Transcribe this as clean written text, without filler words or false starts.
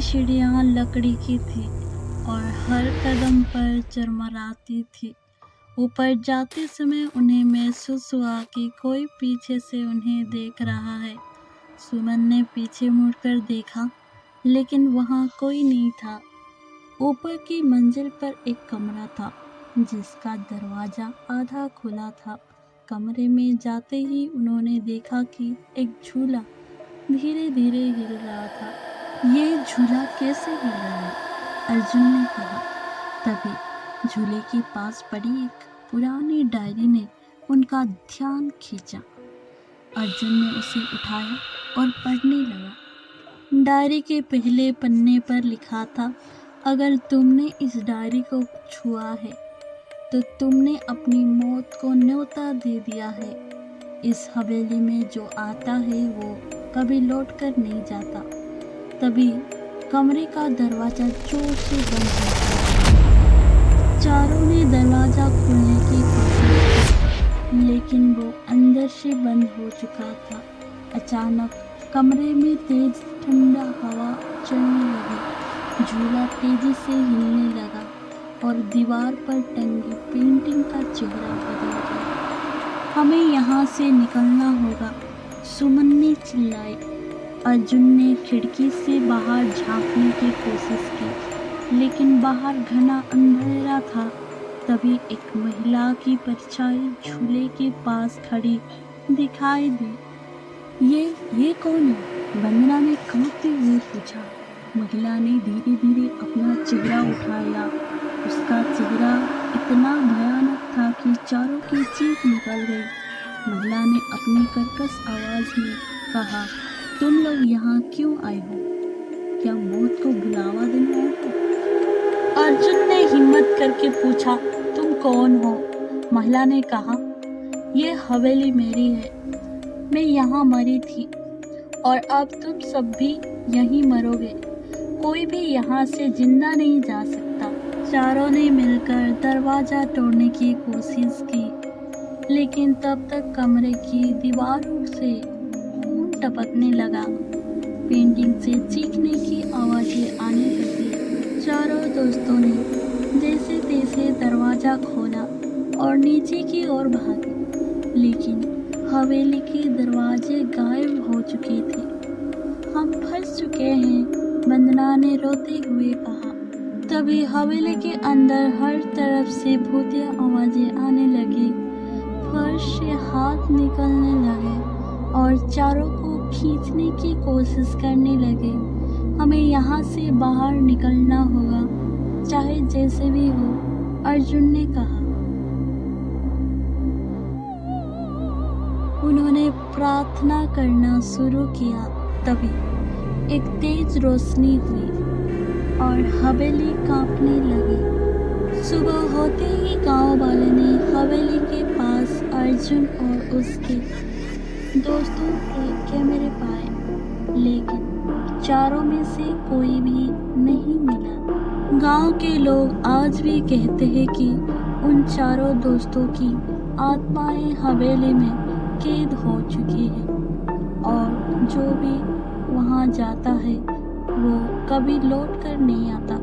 सीढ़ियाँ लकड़ी की थी और हर कदम पर चरमराती थी। ऊपर जाते समय उन्हें महसूस हुआ कि कोई पीछे से उन्हें देख रहा है। सुमन ने पीछे मुड़कर देखा, लेकिन वहाँ कोई नहीं था। ऊपर की मंजिल पर एक कमरा था, जिसका दरवाजा आधा खुला था। कमरे में जाते ही उन्होंने देखा कि एक झूला धीरे धीरे हिल रहा था। ये झूला कैसे हिल रहा है? अर्जुन ने कहा। तभी झूले के पास पड़ी एक पुरानी डायरी ने उनका ध्यान खींचा। अर्जुन ने उसे उठाया और पढ़ने लगा। डायरी के पहले पन्ने पर लिखा था, अगर तुमने इस डायरी को छुआ है तो तुमने अपनी मौत को न्योता दे दिया है। इस हवेली में जो आता है वो कभी लौट कर नहीं जाता। तभी कमरे का दरवाजा जोर से बंद हो गया। चारों ने दरवाजा खोलने की कोशिश की, लेकिन वो अंदर से बंद हो चुका था। अचानक कमरे में तेज ठंडा हवा चलने लगी। झूला तेजी से हिलने लगा और दीवार पर टंगी पेंटिंग का चेहरा बदल गया। हमें यहाँ से निकलना होगा, सुमन ने चिल्लाई। अर्जुन ने खिड़की से बाहर झांकने की कोशिश की, लेकिन बाहर घना अंधेरा था। तभी एक महिला की परछाई झूले के पास खड़ी दिखाई दी। ये कौन है? वंदना ने कांपते हुए पूछा। महिला ने धीरे धीरे अपना चेहरा उठाया। उसका चेहरा इतना भयानक था कि चारों की चीख निकल गई। महिला ने अपनी कर्कश आवाज में कहा, तुम लोग यहाँ क्यों आए हो? क्या मौत को बुलावा देने आए हो? अर्जुन ने हिम्मत करके पूछा, तुम कौन हो? महिला ने कहा, ये हवेली मेरी है। मैं यहाँ मरी थी और अब तुम सब भी यहीं मरोगे। कोई भी यहाँ से जिंदा नहीं जा सकता। चारों ने मिलकर दरवाजा तोड़ने की कोशिश की, लेकिन तब तक कमरे की दीवारों से खून टपकने लगा। पेंटिंग से चीखने की आवाजें आने लगी। चारों दोस्तों ने जैसे तैसे दरवाजा खोला और नीचे की ओर भागे, लेकिन हवेली के दरवाजे गायब हो चुके थे। हम फंस चुके हैं, वंदना ने रोते हुए कहा। तभी हवेली के अंदर हर तरफ से भूतिया आवाजें आने लगी। फर्श से हाथ निकलने लगे और चारों को खींचने की कोशिश करने लगे। हमें यहाँ से बाहर निकलना होगा, चाहे जैसे भी हो, अर्जुन ने कहा। उन्होंने प्रार्थना करना शुरू किया। तभी एक तेज रोशनी हुई और हवेली कांपने लगी। सुबह होते ही गांव वाले ने हवेली के पास अर्जुन और उसके दोस्तों के कैमरे पाए, लेकिन चारों में से कोई भी नहीं मिला। गांव के लोग आज भी कहते हैं कि उन चारों दोस्तों की आत्माएं हवेली में कैद हो चुकी है और जो भी वहां जाता है वो कभी लौट कर नहीं आता।